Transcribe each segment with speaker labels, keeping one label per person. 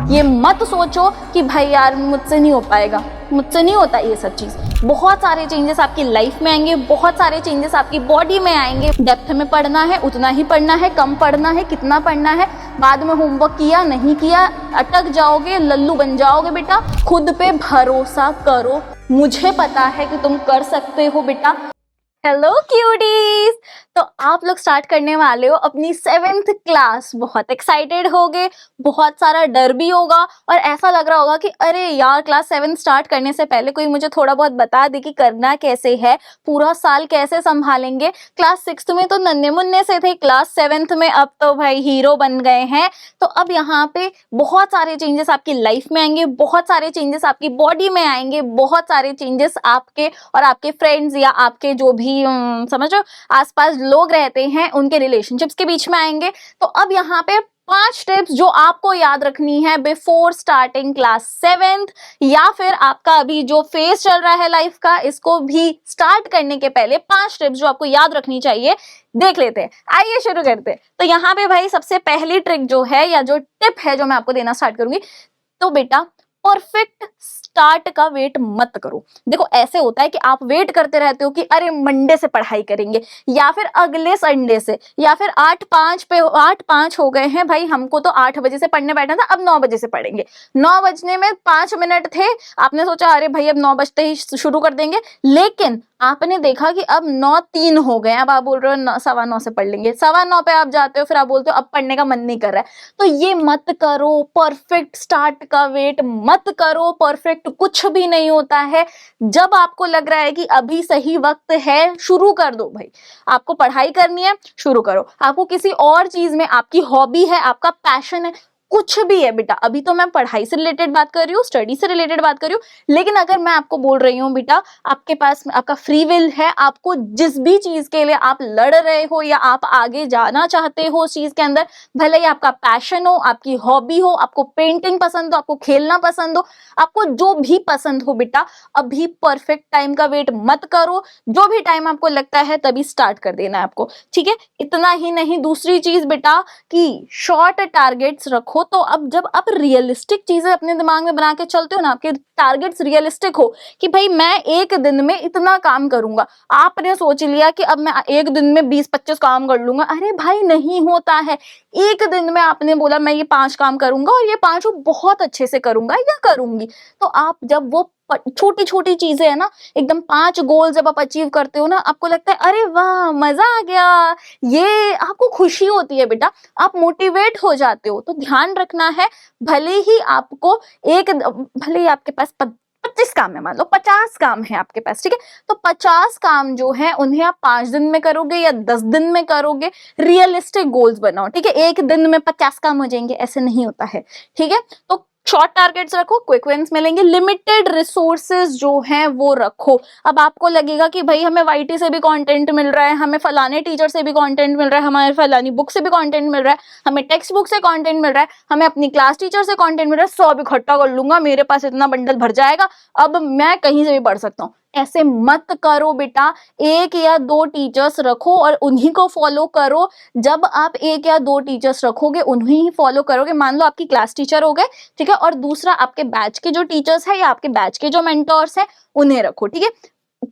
Speaker 1: ये मत सोचो कि भाई यार मुझसे नहीं हो पाएगा, मुझसे नहीं होता ये सब चीज़। बहुत सारे चेंजेस आपकी लाइफ में आएंगे, बहुत सारे चेंजेस आपकी बॉडी में आएंगे। डेप्थ में पढ़ना है उतना ही पढ़ना है, कम पढ़ना है कितना पढ़ना है, बाद में होमवर्क किया नहीं किया अटक जाओगे, लल्लू बन जाओगे बेटा। खुद पे भरोसा करो, मुझे पता है कि तुम कर सकते हो बेटा। हेलो क्यूटीज, तो आप लोग स्टार्ट करने वाले हो अपनी 7th क्लास। बहुत एक्साइटेड होगे, बहुत सारा डर भी होगा और ऐसा लग रहा होगा कि अरे यार क्लास 7 स्टार्ट करने से पहले कोई मुझे थोड़ा बहुत बता दे कि करना कैसे है, पूरा साल कैसे संभालेंगे। क्लास 6 में तो नन्हे मुन्ने से थे, क्लास 7th में अब तो भाई हीरो बन गए हैं। तो अब यहाँ पे बहुत सारे चेंजेस आपकी लाइफ में आएंगे, बहुत सारे चेंजेस आपकी बॉडी में आएंगे, बहुत सारे चेंजेस आपके और आपके फ्रेंड्स या आपके जो भी समझो आसपास लोग रहते हैं उनके रिलेशनशिप्स के बीच में आएंगे। तो अब यहाँ पे 5 टिप्स जो आपको याद रखनी है बिफोर स्टार्टिंग क्लास 7th, या फिर आपका अभी जो फेज चल रहा है लाइफ का, इसको भी स्टार्ट करने के पहले 5 टिप्स जो आपको याद रखनी चाहिए, देख लेते हैं। आइए शुरू करते हैं। तो यहाँ पे भाई सबसे पहली ट्रिक जो है या जो टिप है जो मैं आपको देना स्टार्ट करूंगी, तो बेटा परफेक्ट स्टार्ट का वेट मत करो। देखो ऐसे होता है कि आप वेट करते रहते हो कि अरे मंडे से पढ़ाई करेंगे या फिर अगले संडे से, या फिर 8:05 हो गए हैं भाई, हमको तो 8 बजे से पढ़ने बैठना था, अब 9 बजे से पढ़ेंगे। 9 बजने में 5 मिनट थे, आपने सोचा अरे भाई अब 9 बजते ही शुरू कर देंगे, लेकिन आपने देखा कि अब 9:03 हो गए, अब आप बोल रहे हो 9:15 से पढ़ लेंगे। 9:15 पे आप जाते हो, फिर आप बोलते हो अब पढ़ने का मन नहीं कर रहा है। तो ये मत करो, परफेक्ट स्टार्ट का वेट मत करो। परफेक्ट कुछ भी नहीं होता है। जब आपको लग रहा है कि अभी सही वक्त है, शुरू कर दो भाई। आपको पढ़ाई करनी है, शुरू करो। आपको किसी और चीज में, आपकी हॉबी है, आपका पैशन है, कुछ भी है बेटा, अभी तो मैं पढ़ाई से रिलेटेड बात कर रही हूँ, स्टडी से रिलेटेड बात कर रही हूँ, लेकिन अगर मैं आपको बोल रही हूँ बेटा आपके पास आपका फ्री विल है, आपको जिस भी चीज के लिए आप लड़ रहे हो या आप आगे जाना चाहते हो उस चीज के अंदर, भले ही आपका पैशन हो, आपकी हॉबी हो, आपको पेंटिंग पसंद हो, आपको खेलना पसंद हो, आपको जो भी पसंद हो बेटा, अभी परफेक्ट टाइम का वेट मत करो। जो भी टाइम आपको लगता है तभी स्टार्ट कर देना है आपको, ठीक है। इतना ही नहीं, दूसरी चीज बेटा कि शॉर्ट टारगेट्स रखो। तो अब जब आप रियलिस्टिक चीजें अपने दिमाग में बना के चलते हो ना, आपके टारगेट्स रियलिस्टिक हो कि भाई मैं एक दिन में इतना काम करूंगा, आपने सोच लिया कि अब मैं एक दिन में 20-25 काम कर लूंगा, अरे भाई नहीं होता है। एक दिन में आपने बोला मैं ये 5 काम करूंगा और ये 5 बहुत अच्छे से करूंगा या करूंगी, तो आप जब वो छोटी छोटी चीजें है ना, एकदम 5 गोल जब आप अचीव करते हो ना, आपको लगता है अरे वाह मजा आ गया, ये आपको खुशी होती है बेटा, आप मोटिवेट हो जाते हो। तो ध्यान रखना है, भले ही आपके पास 25 काम है, मान लो 50 काम है आपके पास, ठीक है, तो 50 काम जो है उन्हें आप 5 दिन में करोगे या 10 दिन में करोगे। रियलिस्टिक गोल्स बनाओ, ठीक है। एक दिन में 50 काम हो जाएंगे ऐसे नहीं होता है, ठीक है। तो शॉर्ट टारगेट्स रखो, क्विक विंस मिलेंगे। लिमिटेड रिसोर्सेज जो हैं वो रखो। अब आपको लगेगा कि भाई हमें वाईटी से भी कंटेंट मिल रहा है, हमें फलाने टीचर से भी कंटेंट मिल रहा है, हमारे फलानी बुक से भी कंटेंट मिल रहा है, हमें टेक्स्ट बुक से कंटेंट मिल रहा है, हमें अपनी क्लास टीचर से कंटेंट मिल रहा है, सब इकट्ठा कर लूंगा, मेरे पास इतना बंडल भर जाएगा, अब मैं कहीं से भी पढ़ सकता हूँ। ऐसे मत करो बेटा। 1 या 2 टीचर्स रखो और उन्हीं को फॉलो करो। जब आप 1 या 2 टीचर्स रखोगे, उन्हीं ही फॉलो करोगे। मान लो आपकी क्लास टीचर हो गए, ठीक है, और दूसरा आपके बैच के जो टीचर्स हैं या आपके बैच के जो मेंटर्स हैं उन्हें रखो, ठीक है।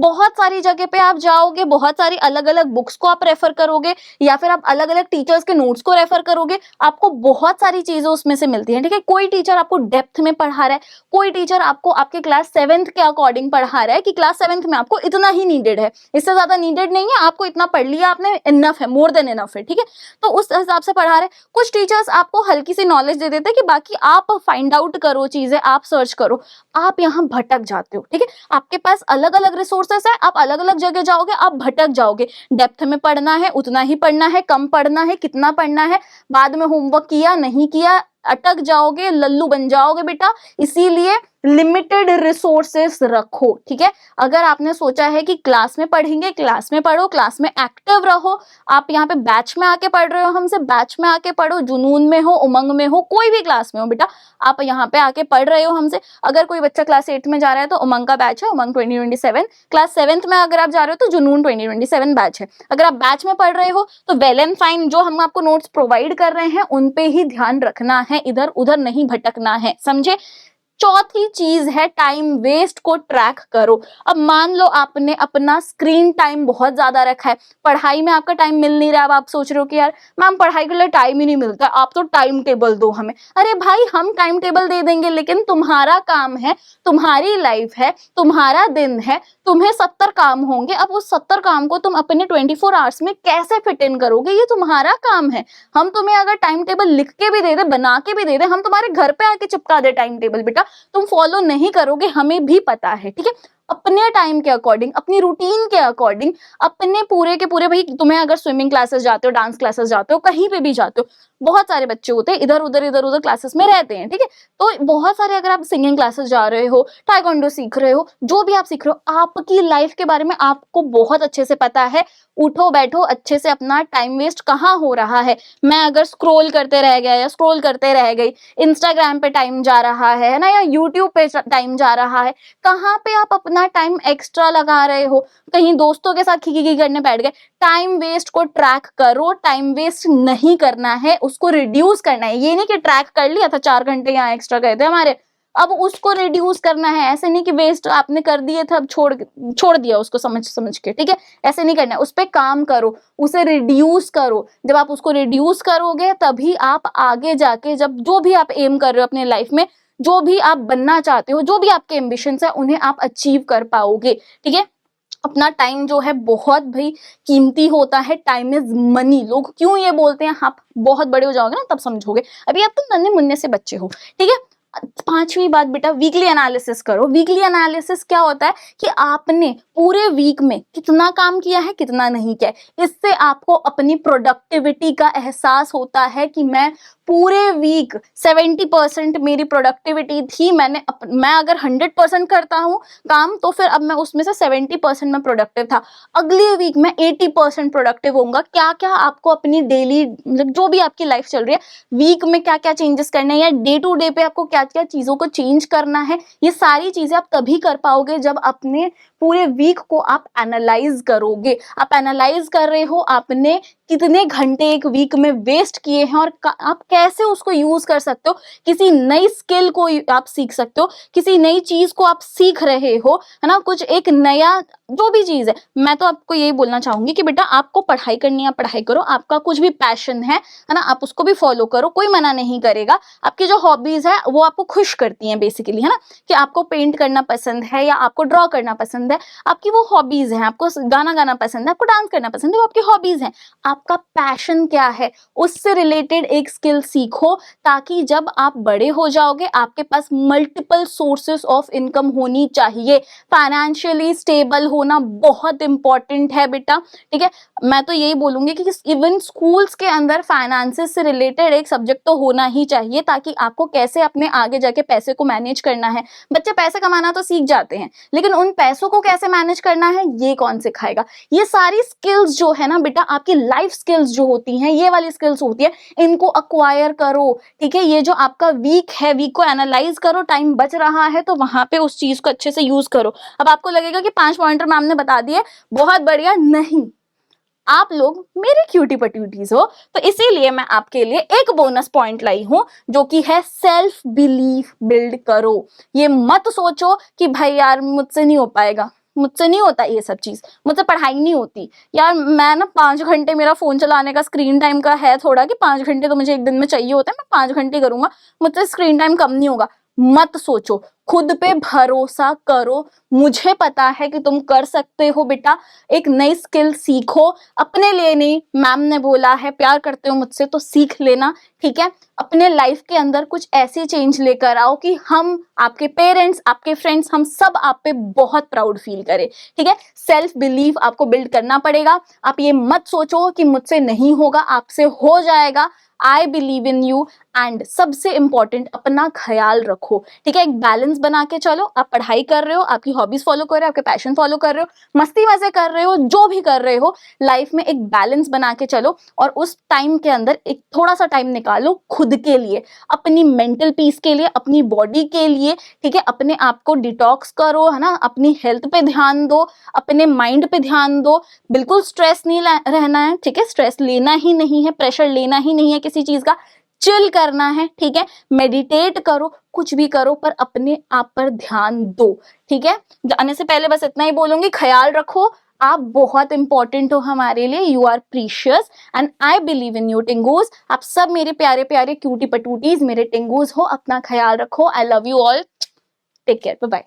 Speaker 1: बहुत सारी जगह पे आप जाओगे, बहुत सारी अलग अलग बुक्स को आप रेफर करोगे या फिर आप अलग अलग टीचर्स के नोट्स को रेफर करोगे, आपको बहुत सारी चीजें उसमें से मिलती हैं, ठीक है। कोई टीचर आपको डेप्थ में पढ़ा रहा है, कोई टीचर आपको आपके क्लास 7th के अकॉर्डिंग पढ़ा रहा है कि क्लास 7th में आपको इतना ही नीडेड है, इससे ज्यादा नीडेड नहीं है, आपको इतना पढ़ लिया आपने, इनफ है, मोर देन इनफ है, ठीक है। तो उस हिसाब से पढ़ा रहे हैं। कुछ टीचर्स आपको हल्की सी नॉलेज दे देते हैं कि बाकी आप फाइंड आउट करो, चीजें आप सर्च करो, आप यहाँ भटक जाते हो, ठीक है। आपके पास अलग अलग रिसोर्सेस है, आप अलग अलग जगह जाओगे, आप भटक जाओगे। डेप्थ में पढ़ना है उतना ही पढ़ना है, कम पढ़ना है कितना पढ़ना है, बाद में होमवर्क किया नहीं किया अटक जाओगे, लल्लू बन जाओगे बेटा। इसीलिए लिमिटेड रिसोर्सेस रखो, ठीक है। अगर आपने सोचा है कि क्लास में पढ़ेंगे, क्लास में पढ़ो, क्लास में एक्टिव रहो। आप यहाँ पे बैच में आके पढ़ रहे हो हमसे, बैच में आके पढ़ो, जुनून में हो, उमंग में हो, कोई भी क्लास में हो बेटा, आप यहाँ पे आके पढ़ रहे हो हमसे। अगर कोई बच्चा क्लास 8 में जा रहा है तो उमंग का बैच है, उमंग 2027। क्लास 7th में अगर आप जा रहे हो तो जुनून 2027 बैच है। अगर आप बैच में पढ़ रहे हो तो वेल एंड फाइन, जो हम आपको नोट्स प्रोवाइड कर रहे हैं उन पे ही ध्यान रखना है, इधर उधर नहीं भटकना है, समझे। चौथी चीज है टाइम वेस्ट को ट्रैक करो। अब मान लो आपने अपना स्क्रीन टाइम बहुत ज्यादा रखा है, पढ़ाई में आपका टाइम मिल नहीं रहा, अब आप सोच रहे हो कि यार मैम पढ़ाई के लिए टाइम ही नहीं मिलता, आप तो टाइम टेबल दो हमें। अरे भाई हम टाइम टेबल दे देंगे, लेकिन तुम्हारा काम है, तुम्हारी लाइफ है, तुम्हारा दिन है, तुम्हें 70 काम होंगे। अब उस 70 काम को तुम अपने 24 आवर्स में कैसे फिट इन करोगे, ये तुम्हारा काम है। हम तुम्हें अगर टाइम टेबल लिख के भी दे दे, बना के भी दे दे, हम तुम्हारे घर पे आके चिपका दे टाइम टेबल, बेटा तुम फॉलो नहीं करोगे, हमें भी पता है, ठीक है। अपने टाइम के अकॉर्डिंग, अपनी रूटीन के अकॉर्डिंग, अपने पूरे के पूरे, भाई तुम्हें अगर स्विमिंग क्लासेस जाते हो, डांस क्लासेस जाते हो, कहीं पे भी जाते हो, बहुत सारे बच्चे होते हैं इधर उधर क्लासेस में रहते हैं, ठीक है। तो बहुत सारे, अगर आप सिंगिंग क्लासेस जा रहे हो, टाइकोंडो सीख रहे हो, जो भी आप सीख रहे हो, आपकी लाइफ के बारे में आपको बहुत अच्छे से पता है। उठो बैठो अच्छे से, अपना टाइम वेस्ट कहाँ हो रहा है। मैं अगर स्क्रॉल करते रह गया या स्क्रॉल करते रह गई, इंस्टाग्राम पे टाइम जा रहा है ना, या यूट्यूब पे टाइम जा रहा है, कहाँ पे आप अपना टाइम एक्स्ट्रा लगा रहे हो, कहीं दोस्तों के साथ खिकी करने बैठ गए। टाइम वेस्ट को ट्रैक करो, टाइम वेस्ट नहीं करना है, उसको रिड्यूस करना है। ये नहीं कि ट्रैक कर लिया था, 4 घंटे यहाँ एक्स्ट्रा गए थे हमारे, अब उसको रिड्यूस करना है। ऐसे नहीं कि वेस्ट आपने कर दिए थे, अब छोड़ दिया उसको समझ के, ठीक है। ऐसे नहीं करना है, उस पर काम करो, उसे रिड्यूस करो। जब आप उसको रिड्यूस करोगे तभी आप आगे जाके, जब जो भी आप एम कर रहे हो अपने लाइफ में, जो भी आप बनना चाहते हो, जो भी आपके एम्बिशंस है, उन्हें आप अचीव कर पाओगे, ठीक है। अपना टाइम जो है बहुत भाई कीमती होता है, टाइम इज मनी। लोग क्यों ये बोलते हैं, आप बहुत बड़े हो जाओगे ना तब समझोगे, अभी आप तो नन्हे मुन्ने से बच्चे हो, ठीक है। 5वीं बात बेटा, वीकली एनालिसिस करो। वीकली एनालिसिस क्या होता है कि आपने पूरे वीक में कितना काम किया है, कितना नहीं किया है। इससे आपको अपनी प्रोडक्टिविटी का एहसास होता है कि मैं पूरे वीक 70% मेरी प्रोडक्टिविटी थी, मैं अगर 100% करता हूँ काम, तो फिर अब मैं उसमें से 70% में प्रोडक्टिव था, अगले वीक में 80% प्रोडक्टिव होऊंगा। क्या क्या आपको अपनी डेली, मतलब जो भी आपकी लाइफ चल रही है, वीक में क्या क्या चेंजेस करने हैं, या डे टू डे पे आपको क्या क्या चीजों को चेंज करना है, ये सारी चीजें आप तभी कर पाओगे जब अपने पूरे वीक को आप एनालाइज करोगे। आप एनालाइज कर रहे हो आपने कितने घंटे एक वीक में वेस्ट किए हैं, और आप कैसे उसको यूज कर सकते हो। किसी नई स्किल को आप सीख सकते हो, किसी नई चीज को आप सीख रहे हो, है ना, कुछ एक नया जो भी चीज है। मैं तो आपको यही बोलना चाहूंगी कि बेटा आपको पढ़ाई करनी है, पढ़ाई करो, आपका कुछ भी पैशन है ना, आप उसको भी फॉलो करो, कोई मना नहीं करेगा। आपकी जो हॉबीज है वो आपको खुश करती हैं बेसिकली, है ना, कि आपको पेंट करना पसंद है या आपको ड्रॉ करना पसंद है, आपकी वो हॉबीज हैं। आपको गाना गाना पसंद है, आपको डांस करना पसंद है, वो आपकी हॉबीज हैं। आपका पैशन क्या है, उससे रिलेटेड एक स्किल सीखो, ताकि जब आप बड़े हो जाओगे आपके पास मल्टीपल सोर्सेस ऑफ इनकम होनी चाहिए। फाइनेंशियली स्टेबल होना बहुत इंपॉर्टेंट है बेटा, ठीक है। मैं तो यही बोलूंगी कि इवन स्कूल्स के अंदर फाइनेंसेस से रिलेटेड एक सब्जेक्ट तो होना ही चाहिए, ताकि आपको कैसे अपने आगे जाके पैसे को मैनेज करना है। बच्चे पैसे कमाना तो सीख जाते हैं, लेकिन उन पैसों को कैसे मैनेज करना है ये कौन सिखाएगा। ये सारी स्किल्स जो है ना बेटा, आपकी लाइफ स्किल्स जो होती हैं, ये वाली स्किल्स होती है, इनको अक्वायर करो, ठीक है। ये जो आपका वीक है, वीक को एनालाइज करो, टाइम बच रहा है तो वहां पे उस चीज को अच्छे से यूज करो। अब आपको लगेगा कि 5 पॉइंटर मैम ने बता दिए, बहुत बढ़िया, नहीं, आप लोग मेरे क्यूटी पट्यूटीज हो, तो इसीलिए मैं आपके लिए एक बोनस पॉइंट लाई हूं, जो कि है सेल्फ बिलीफ बिल्ड करो। ये मत सोचो कि भाई यार मुझसे नहीं हो पाएगा, मुझसे नहीं होता ये सब चीज, मुझसे पढ़ाई नहीं होती यार, मैं ना 5 घंटे मेरा फोन चलाने का स्क्रीन टाइम का है थोड़ा, कि 5 घंटे तो मुझे एक दिन में चाहिए होता है, मैं 5 घंटे करूंगा, मुझसे स्क्रीन टाइम कम नहीं होगा। मत सोचो, खुद पे भरोसा करो, मुझे पता है कि तुम कर सकते हो बेटा। एक नई स्किल सीखो, अपने लिए नहीं, मैम ने बोला है प्यार करते हो मुझसे तो सीख लेना, ठीक है। अपने लाइफ के अंदर कुछ ऐसी चेंज लेकर आओ कि हम, आपके पेरेंट्स, आपके फ्रेंड्स, हम सब आप पे बहुत प्राउड फील करें, ठीक है। सेल्फ बिलीफ आपको बिल्ड करना पड़ेगा। आप ये मत सोचो कि मुझसे नहीं होगा, आपसे हो जाएगा। आई बिलीव इन यू। एंड सबसे इंपॉर्टेंट, अपना ख्याल रखो, ठीक है। एक बैलेंस बना के चलो। आप पढ़ाई कर रहे हो, आपकी हॉबीज फॉलो कर रहे हो, आपके पैशन फॉलो कर रहे हो, मस्ती मजे कर रहे हो, जो भी कर रहे हो, लाइफ में एक बैलेंस बना के चलो। और उस टाइम के अंदर एक थोड़ा सा टाइम निकालो खुद के लिए, अपनी मेंटल पीस के लिए, अपनी बॉडी के लिए, ठीक है। अपने आप को डिटॉक्स करो, है ना, अपनी हेल्थ पे ध्यान दो, अपने माइंड पे ध्यान दो। बिल्कुल स्ट्रेस नहीं रहना है, ठीक है। स्ट्रेस लेना ही नहीं है, प्रेशर लेना ही नहीं है किसी चीज का। चिल करना है, ठीक है, मेडिटेट करो, कुछ भी करो, पर अपने आप पर ध्यान दो, ठीक है। जाने से पहले बस इतना ही बोलूंगी, ख्याल रखो, आप बहुत इंपॉर्टेंट हो हमारे लिए, you are precious and I believe in you टिंगूज। आप सब मेरे प्यारे प्यारे क्यूटी पटूटीज, मेरे टिंगूज हो, अपना ख्याल रखो। I love you all, take care, bye bye.